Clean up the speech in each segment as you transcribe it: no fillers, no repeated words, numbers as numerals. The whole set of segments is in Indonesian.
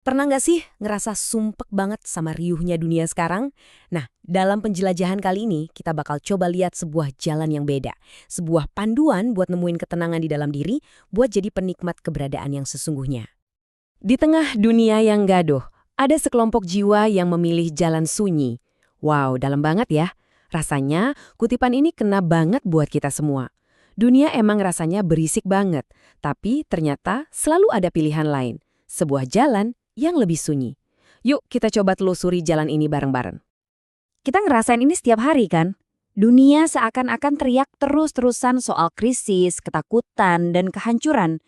Pernah nggak sih ngerasa sumpek banget sama riuhnya dunia sekarang? Nah, dalam penjelajahan kali ini, kita bakal coba lihat sebuah jalan yang beda. Sebuah panduan buat nemuin ketenangan di dalam diri, buat jadi penikmat keberadaan yang sesungguhnya. Di tengah dunia yang gaduh, ada sekelompok jiwa yang memilih jalan sunyi. Wow, dalam banget ya. Rasanya, kutipan ini kena banget buat kita semua. Dunia emang rasanya berisik banget, tapi ternyata selalu ada pilihan lain. Sebuah jalan yang lebih sunyi. Yuk kita coba telusuri jalan ini bareng-bareng. Kita ngerasain ini setiap hari kan? Dunia seakan-akan teriak terus-terusan soal krisis, ketakutan, dan kehancuran.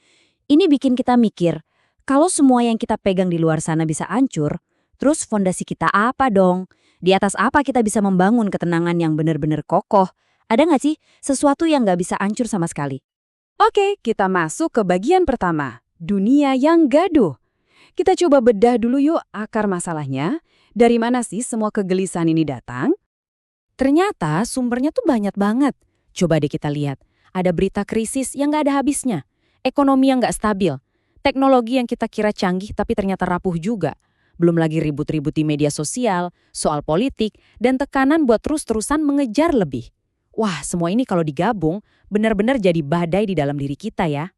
Ini bikin kita mikir, kalau semua yang kita pegang di luar sana bisa hancur, terus fondasi kita apa dong? Di atas apa kita bisa membangun ketenangan yang benar-benar kokoh? Ada nggak sih sesuatu yang nggak bisa hancur sama sekali? Oke, kita masuk ke bagian pertama. Dunia yang gaduh. Kita coba bedah dulu yuk akar masalahnya. Dari mana sih semua kegelisahan ini datang? Ternyata sumbernya tuh banyak banget. Coba deh kita lihat. Ada berita krisis yang nggak ada habisnya. Ekonomi yang nggak stabil. Teknologi yang kita kira canggih tapi ternyata rapuh juga. Belum lagi ribut-ribut di media sosial, soal politik, dan tekanan buat terus-terusan mengejar lebih. Wah, semua ini kalau digabung, benar-benar jadi badai di dalam diri kita ya.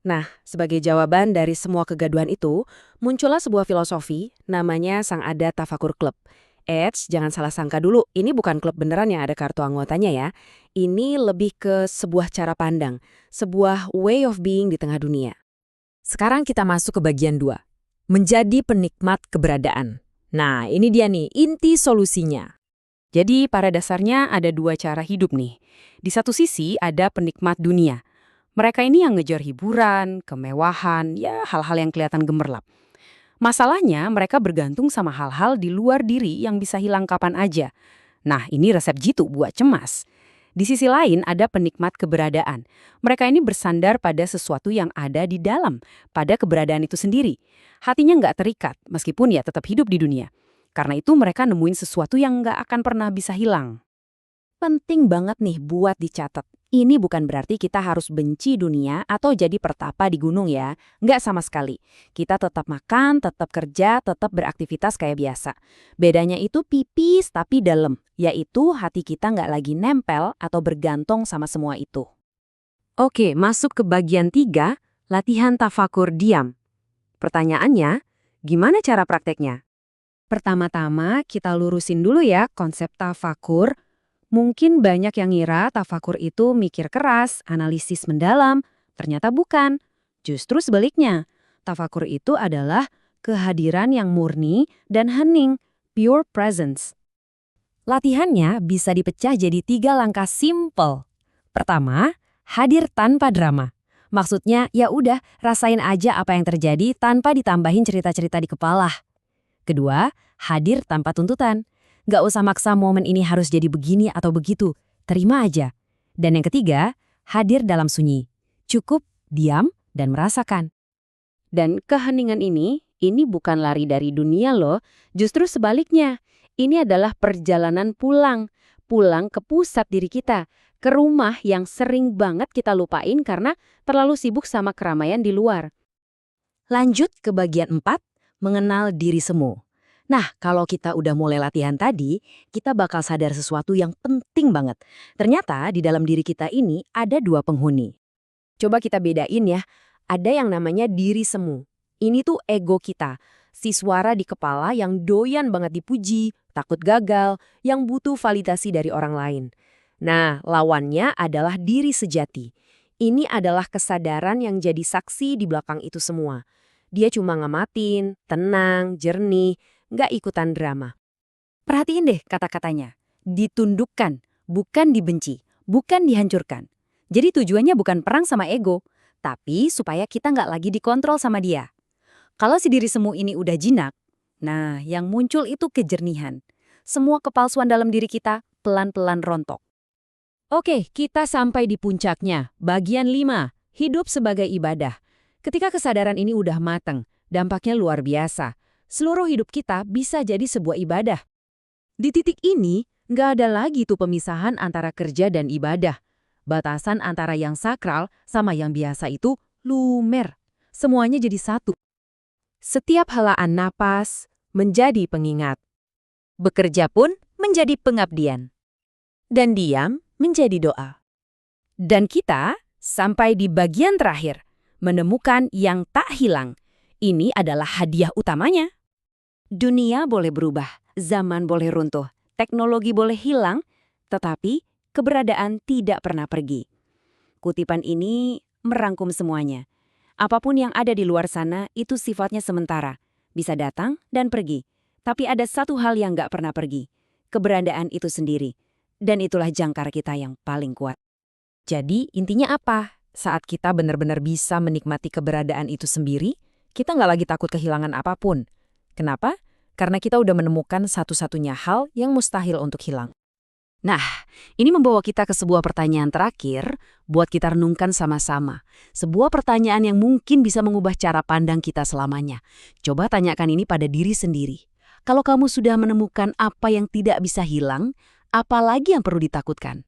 Nah, sebagai jawaban dari semua kegaduhan itu, muncullah sebuah filosofi namanya Sang Ada Tafakur Club. Eits, jangan salah sangka dulu, ini bukan klub beneran yang ada kartu anggotanya ya. Ini lebih ke sebuah cara pandang, sebuah way of being di tengah dunia. Sekarang kita masuk ke bagian 2, menjadi penikmat keberadaan. Nah, ini dia nih, inti solusinya. Jadi pada dasarnya ada dua cara hidup nih. Di satu sisi ada penikmat dunia. Mereka ini yang ngejar hiburan, kemewahan, ya hal-hal yang kelihatan gemerlap. Masalahnya mereka bergantung sama hal-hal di luar diri yang bisa hilang kapan aja. Nah, ini resep jitu buat cemas. Di sisi lain ada penikmat keberadaan. Mereka ini bersandar pada sesuatu yang ada di dalam, pada keberadaan itu sendiri. Hatinya nggak terikat, meskipun ya tetap hidup di dunia. Karena itu mereka nemuin sesuatu yang nggak akan pernah bisa hilang. Penting banget nih buat dicatat. Ini bukan berarti kita harus benci dunia atau jadi pertapa di gunung ya. Nggak sama sekali. Kita tetap makan, tetap kerja, tetap beraktivitas kayak biasa. Bedanya itu pipis tapi dalam, yaitu hati kita nggak lagi nempel atau bergantung sama semua itu. Oke, masuk ke bagian 3, latihan tafakur diam. Pertanyaannya, gimana cara prakteknya? Pertama-tama kita lurusin dulu ya konsep tafakur. Mungkin banyak yang ngira tafakur itu mikir keras, analisis mendalam. Ternyata bukan. Justru sebaliknya. Tafakur itu adalah kehadiran yang murni dan hening, pure presence. Latihannya bisa dipecah jadi 3 langkah simple. Pertama, hadir tanpa drama. Maksudnya, ya udah rasain aja apa yang terjadi tanpa ditambahin cerita-cerita di kepala. Kedua, hadir tanpa tuntutan. Nggak usah maksa momen ini harus jadi begini atau begitu. Terima aja. Dan yang ketiga, hadir dalam sunyi. Cukup, diam, dan merasakan. Dan keheningan ini bukan lari dari dunia loh. Justru sebaliknya. Ini adalah perjalanan pulang. Pulang ke pusat diri kita. Ke rumah yang sering banget kita lupain karena terlalu sibuk sama keramaian di luar. Lanjut ke bagian 4, mengenal diri semu. Nah, kalau kita udah mulai latihan tadi, kita bakal sadar sesuatu yang penting banget. Ternyata di dalam diri kita ini ada 2 penghuni. Coba kita bedain ya, ada yang namanya diri semu. Ini tuh ego kita, si suara di kepala yang doyan banget dipuji, takut gagal, yang butuh validasi dari orang lain. Nah, lawannya adalah diri sejati. Ini adalah kesadaran yang jadi saksi di belakang itu semua. Dia cuma ngamatin, tenang, jernih, nggak ikutan drama. Perhatiin deh kata-katanya. Ditundukkan, bukan dibenci, bukan dihancurkan. Jadi tujuannya bukan perang sama ego, tapi supaya kita nggak lagi dikontrol sama dia. Kalau si diri semu ini udah jinak, nah yang muncul itu kejernihan. Semua kepalsuan dalam diri kita pelan-pelan rontok. Oke, kita sampai di puncaknya. Bagian 5, hidup sebagai ibadah. Ketika kesadaran ini udah matang, dampaknya luar biasa. Seluruh hidup kita bisa jadi sebuah ibadah. Di titik ini, nggak ada lagi tuh pemisahan antara kerja dan ibadah. Batasan antara yang sakral sama yang biasa itu lumer. Semuanya jadi satu. Setiap helaan napas menjadi pengingat. Bekerja pun menjadi pengabdian. Dan diam menjadi doa. Dan kita sampai di bagian terakhir, menemukan yang tak hilang. Ini adalah hadiah utamanya. Dunia boleh berubah, zaman boleh runtuh, teknologi boleh hilang, tetapi keberadaan tidak pernah pergi. Kutipan ini merangkum semuanya. Apapun yang ada di luar sana itu sifatnya sementara, bisa datang dan pergi. Tapi ada satu hal yang nggak pernah pergi, keberadaan itu sendiri. Dan itulah jangkar kita yang paling kuat. Jadi intinya apa? Saat kita benar-benar bisa menikmati keberadaan itu sendiri, kita nggak lagi takut kehilangan apapun. Kenapa? Karena kita udah menemukan satu-satunya hal yang mustahil untuk hilang. Nah, ini membawa kita ke sebuah pertanyaan terakhir buat kita renungkan sama-sama. Sebuah pertanyaan yang mungkin bisa mengubah cara pandang kita selamanya. Coba tanyakan ini pada diri sendiri. Kalau kamu sudah menemukan apa yang tidak bisa hilang, apa lagi yang perlu ditakutkan?